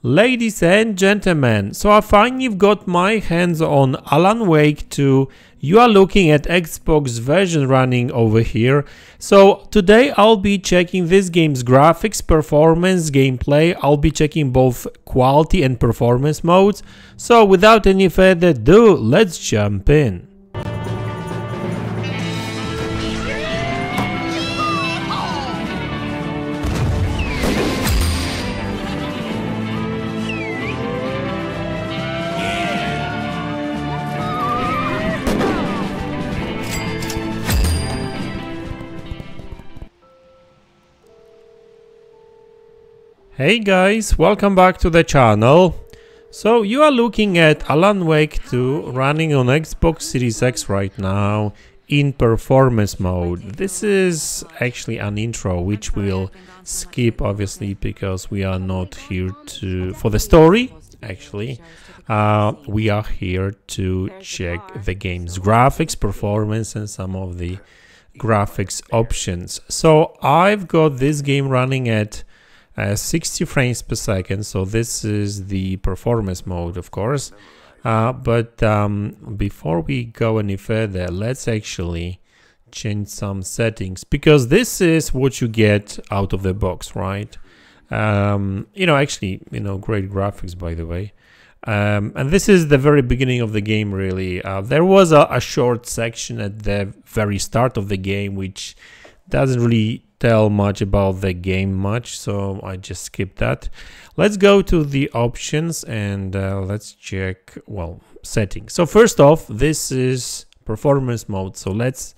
Ladies and gentlemen, so I finally got my hands on Alan Wake 2. You are looking at Xbox version running over here. So today I'll be checking this game's graphics, performance, gameplay. I'll be checking both quality and performance modes. So without any further ado, let's jump in. Hey guys, welcome back to the channel. So you are looking at Alan Wake 2 running on Xbox Series X right now in performance mode. This is actually an intro which we'll skip obviously because we are not here for the story. Actually, we are here to check the game's graphics, performance and some of the graphics options. So I've got this game running at 60 frames per second, so this is the performance mode, of course. But before we go any further, let's actually change some settings, because this is what you get out of the box, right? Great graphics, by the way. And this is the very beginning of the game, really. There was a short section at the very start of the game which doesn't really tell much about the game so I just skipped that. Let's go to the options and let's check, well, settings. So first off, this is performance mode, so let's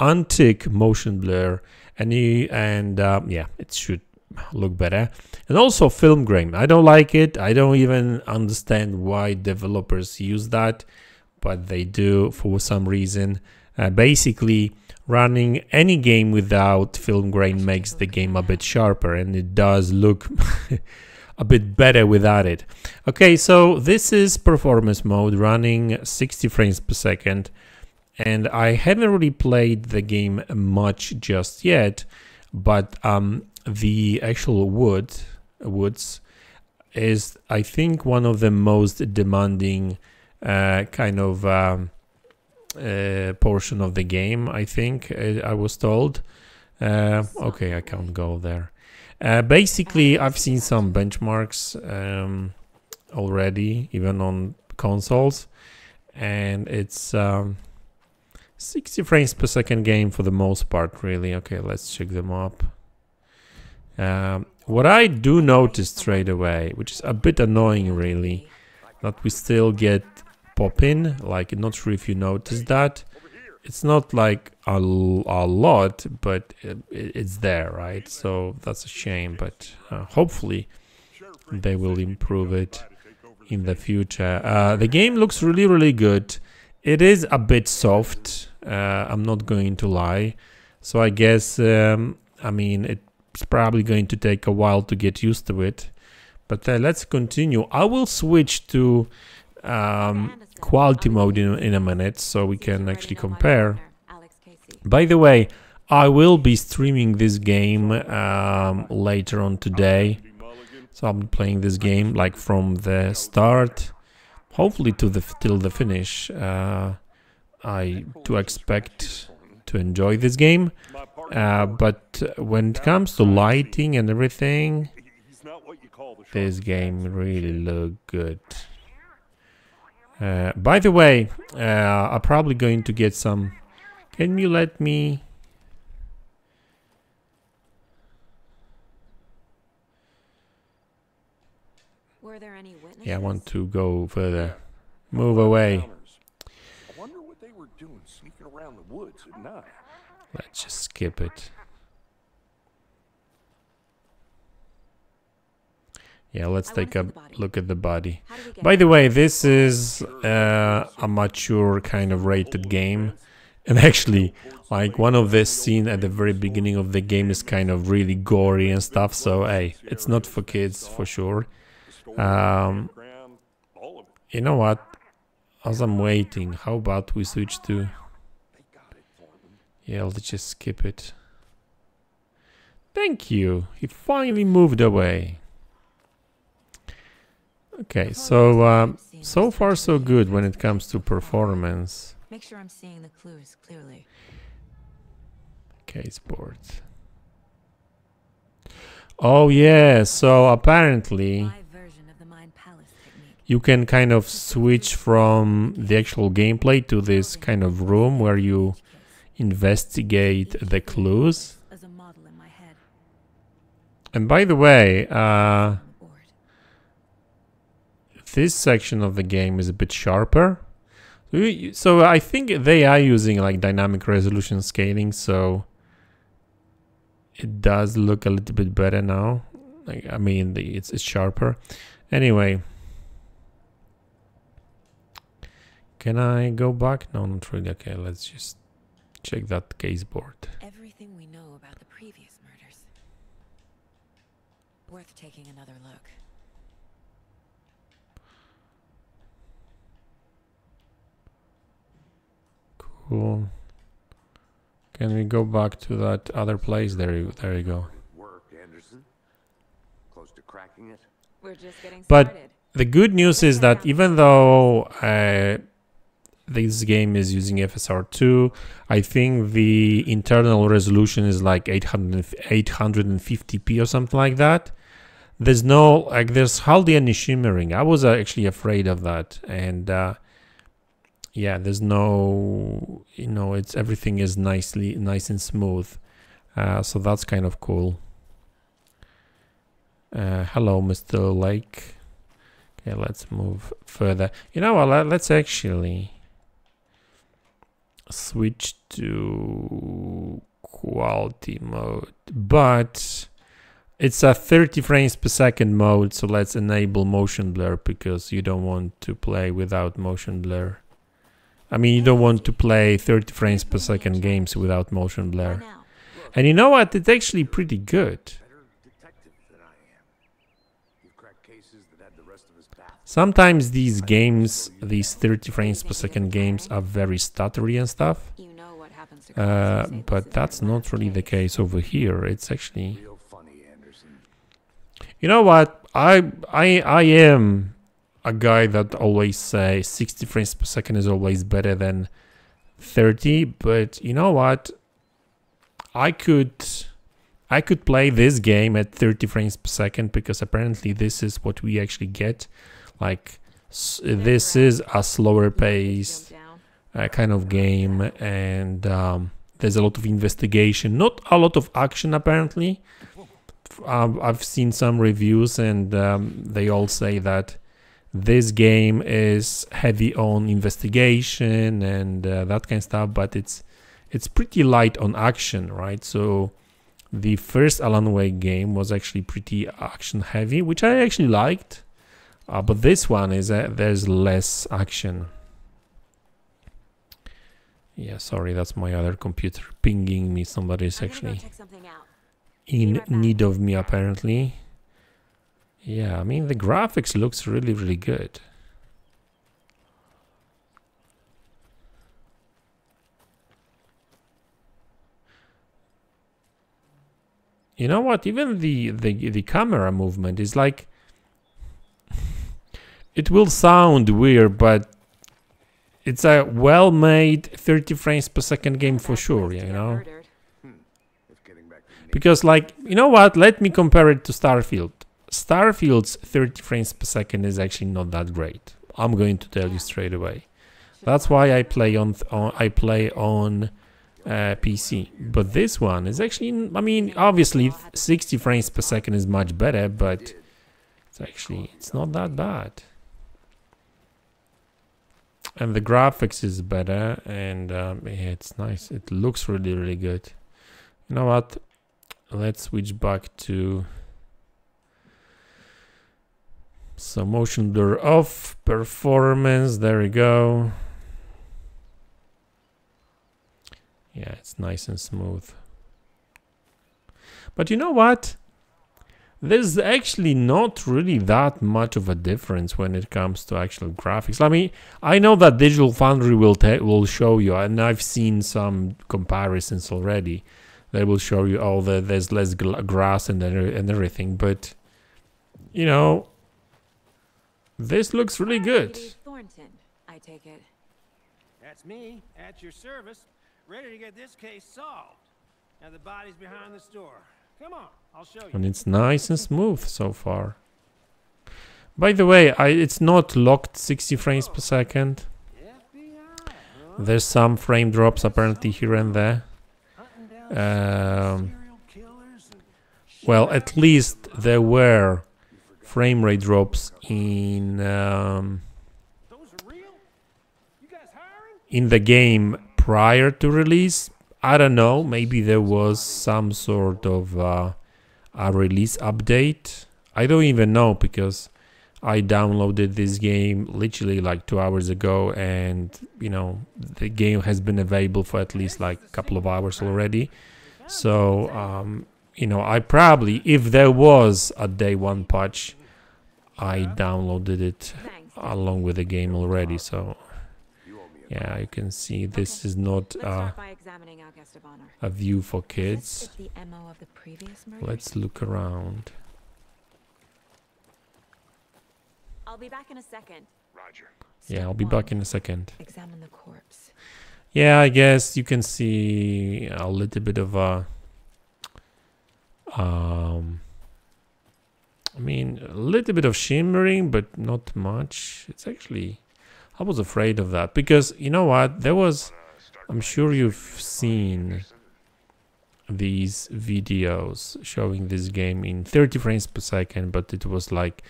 untick motion blur and yeah, it should look better. And also film grain, I don't like it. I don't even understand why developers use that, but they do for some reason. Basically, running any game without film grain makes the game a bit sharper, and it does look a bit better without it. Okay, so this is performance mode running 60 frames per second, and I haven't really played the game much just yet, but the actual woods is, I think, one of the most demanding portion of the game, I think. I was told. Okay, I can't go there. Basically, I've seen some benchmarks already, even on consoles, and it's 60 frames per second game for the most part, really. Okay, let's check them up. What I do notice straight away, which is a bit annoying, really, that we still get pop-in, like, not sure if you noticed that. It's not like a lot, but it's there, right? So that's a shame, but hopefully they will improve it in the future. The game looks really good. It is a bit soft, I'm not going to lie, so I guess I mean, it's probably going to take a while to get used to it, but let's continue. I will switch to quality mode in a minute so we can actually compare. By the way, I will be streaming this game later on today, so I'll be playing this game like from the start, hopefully till the finish. I do expect to enjoy this game, but when it comes to lighting and everything, this game really looked good. By the way, I'm probably going to get some. Can you let me? Were there any witnesses? Yeah, I want to go further. Move away. I wonder what they were doing sneaking around the woods at night. Let's just skip it. Yeah, let's take a look at the body. By the way, this is a mature kind of rated game. And actually, like, one of the scenes at the very beginning of the game is kind of really gory and stuff. So, hey, it's not for kids for sure. You know what? As I'm waiting, how about we switch to... Yeah, let's just skip it. Thank you. He finally moved away. Okay, so so far so good when it comes to performance. Make sure I'm seeing the clues clearly. Case board. Oh yeah, so apparently My version of the mind palace technique. you can kind of switch from the actual gameplay to this kind of room where you investigate the clues. As a model in my head. And by the way, On the board. this section of the game is a bit sharper. So I think they are using like dynamic resolution scaling, so it does look a little bit better now. Like, I mean, it's sharper. Anyway, can I go back? No, not really. Okay, let's just check that case board. Everything we know about the previous murders. Worth taking another look. Cool. Can we go back to that other place? There you go. Work, Anderson. Close to cracking it. We're just getting But started. the good news is that even though this game is using FSR2, I think the internal resolution is like 850p or something like that. There's hardly any shimmering. I was actually afraid of that, and yeah, there's no, everything is nice and smooth, so that's kind of cool. Hello, Mr. Lake. Okay, let's move further. You know what? Let's actually switch to quality mode, but it's a 30 frames per second mode, so let's enable motion blur because you don't want to play without motion blur. I mean, you don't want to play 30 frames per second games without motion By blur. now. And you know what? It's actually pretty good. Better detective than I am. You've cracked cases that had the rest of us baffled. Sometimes these games, these 30 frames per second games, are very stuttery and stuff. You know what happens to cops who say But this is that's their not last really the case over here. It's actually, Real funny, Anderson. you know what? I am a guy that always say 60 frames per second is always better than 30. But you know what? I could play this game at 30 frames per second because apparently this is what we actually get. Like this is a slower pace Jump down. kind of game, and there's a lot of investigation, not a lot of action apparently. I've seen some reviews, and they all say that this game is heavy on investigation and that kind of stuff, but it's pretty light on action, right? So the first Alan Wake game was actually pretty action heavy, which I actually liked, but this one is there's less action. Yeah, sorry, that's my other computer pinging me. Somebody is I'm gonna go actually check something out. in right back. need of me apparently. Yeah, I mean the graphics looks really, really good. You know what? Even the camera movement is like, it will sound weird, but it's a well-made 30 frames per second game for sure, you know? Murdered. If getting back to nature. Because like, you know what? Let me compare it to Starfield. Starfield's 30 frames per second is actually not that great. I'm going to tell you straight away. That's why I play on PC. But this one is actually, I mean, obviously 60 frames per second is much better, but it's not that bad. And the graphics is better, and yeah, it's nice. It looks really, really good. You know what? Let's switch back to some motion blur off, performance. There we go. Yeah, it's nice and smooth. But you know what? There's actually not really that much of a difference when it comes to actual graphics. I mean, I know that Digital Foundry will show you, and I've seen some comparisons already. They will show you, oh, there's less grass and everything. But, you know, This looks really good. Lady Thornton, I take it. That's me, at your service, ready to get this case solved. Now the body's behind the store. Come on, I'll show you. And it's nice and smooth so far. By the way, it's not locked 60 frames per second. FBI, huh? There's some frame drops apparently here and there. Hunting down serial killers and Well, at least there were frame rate drops in those are real? You guys hiring? in the game prior to release. I don't know, maybe there was some sort of a release update. I don't even know because I downloaded this game literally like 2 hours ago, and you know the game has been available for at least like a couple of hours already. So you know, I probably, if there was a day one patch, I downloaded it Thanks. along with the game already. So yeah, you can see this is not Let's start by examining our guest of honor. a view for Does kids. this fit the MO of the previous murders? Let's look around. I'll be back in a second. Roger. Yeah, I'll be back in a second. Examine the corpse. Yeah, I guess you can see a little bit of a I mean, a little bit of shimmering, but not much. It's actually, I was afraid of that because you know what? There was, I'm sure you've seen these videos showing this game in 30 frames per second, but it was like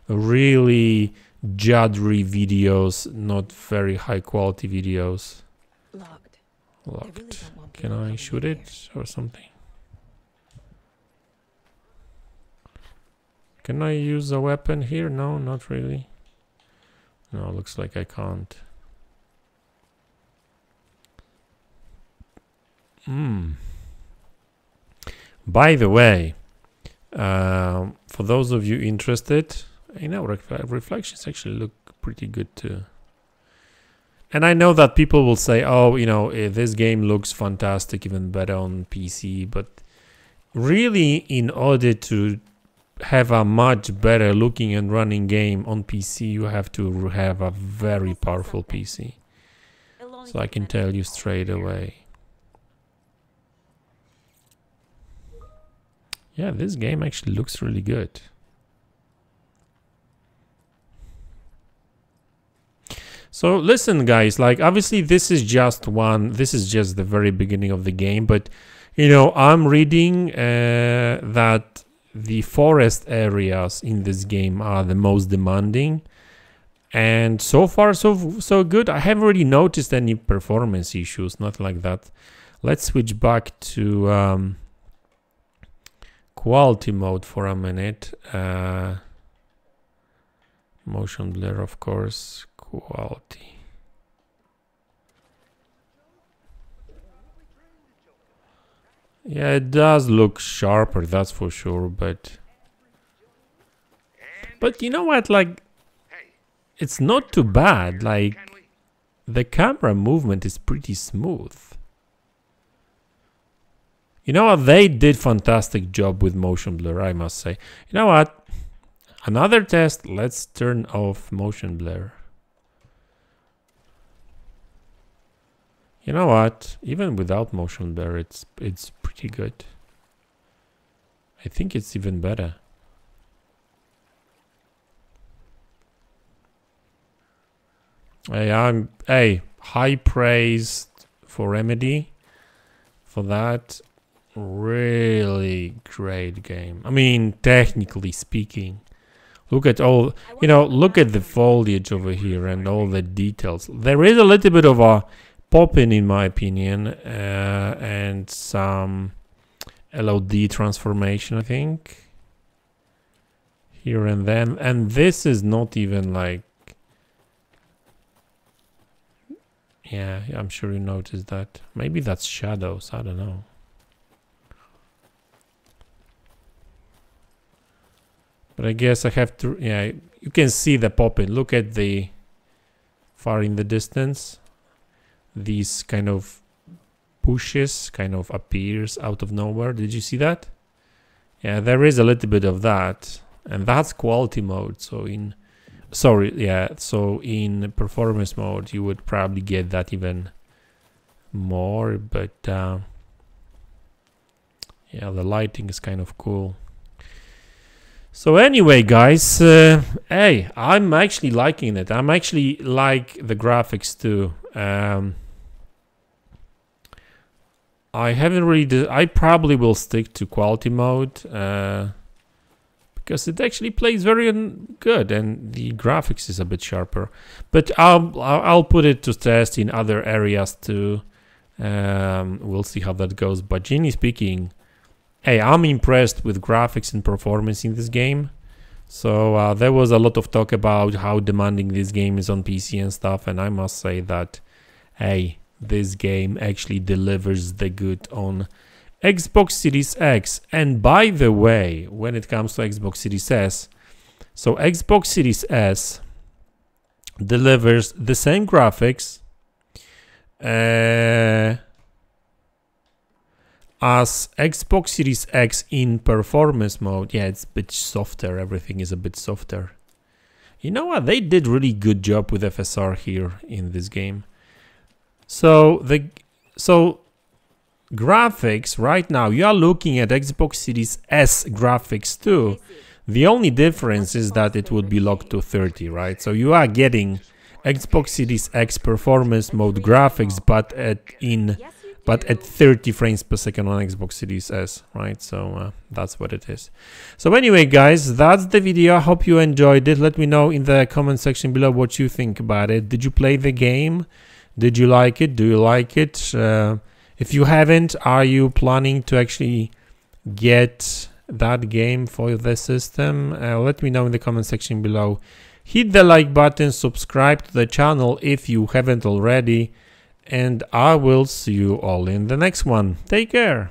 really juddery videos, not very high quality videos. Locked. They really Locked. don't want Can people I coming shoot in it or something? Can I use a weapon here? No, not really. No, looks like I can't. By the way, for those of you interested, you know, reflections actually look pretty good too. And I know that people will say, oh, you know, this game looks fantastic, even better on PC. But really, in order to have a much better looking and running game on PC, you have to have a very powerful PC. It'll only So I take a can minute. tell you straight away. Yeah, this game actually looks really good. So listen, guys, like obviously this is just the very beginning of the game, but you know, I'm reading that the forest areas in this game are the most demanding, and so far so good. I haven't really noticed any performance issues, not like that. Let's switch back to quality mode for a minute. Motion blur, of course. Quality. Yeah, it does look sharper, that's for sure, but you know what, like, it's not too bad. Like, the camera movement is pretty smooth. You know what, they did fantastic job with motion blur, I must say. You know what, another test. Let's turn off motion blur. You know what? Even without motion blur, it's pretty good. I think it's even better. Hey, high praise for Remedy for that. Really great game. I mean, technically speaking. Look at all, you know, look at the foliage over here and all the details. There is a little bit of a pop-in, in my opinion, and some LOD transformation, I think, here and then. And this is not even like, yeah, I'm sure you noticed that. Maybe that's shadows, I don't know. But I guess I have to, yeah, you can see the pop-in. Look at the far in the distance. These kind of bushes kind of appears out of nowhere. Did you see that? Yeah, there is a little bit of that, and that's quality mode. So in sorry, yeah, so in performance mode you would probably get that even more, but yeah, the lighting is kind of cool. So anyway, guys, hey, I'm actually liking it. I'm actually like the graphics too. I haven't really. I probably will stick to quality mode because it actually plays very good, and the graphics is a bit sharper. But I'll put it to test in other areas too. We'll see how that goes. But generally speaking, hey, I'm impressed with graphics and performance in this game. So there was a lot of talk about how demanding this game is on PC and stuff, and I must say that, hey, this game actually delivers the good on Xbox Series X. And by the way, when it comes to Xbox Series S, so Xbox Series S delivers the same graphics as Xbox Series X in performance mode. Yeah, it's a bit softer. Everything is a bit softer. You know what? They did really good job with FSR here in this game. So graphics right now, you are looking at Xbox Series S graphics too. The only difference is that it would be locked to 30, right? So you are getting Xbox Series X performance mode graphics, but at 30 frames per second on Xbox Series S, right? So that's what it is. So anyway, guys, that's the video. I hope you enjoyed it. Let me know in the comment section below what you think about it. Did you play the game? Did you like it? Do you like it? If you haven't, are you planning to actually get that game for the system? Let me know in the comment section below. Hit the like button, subscribe to the channel if you haven't already, and I will see you all in the next one. Take care.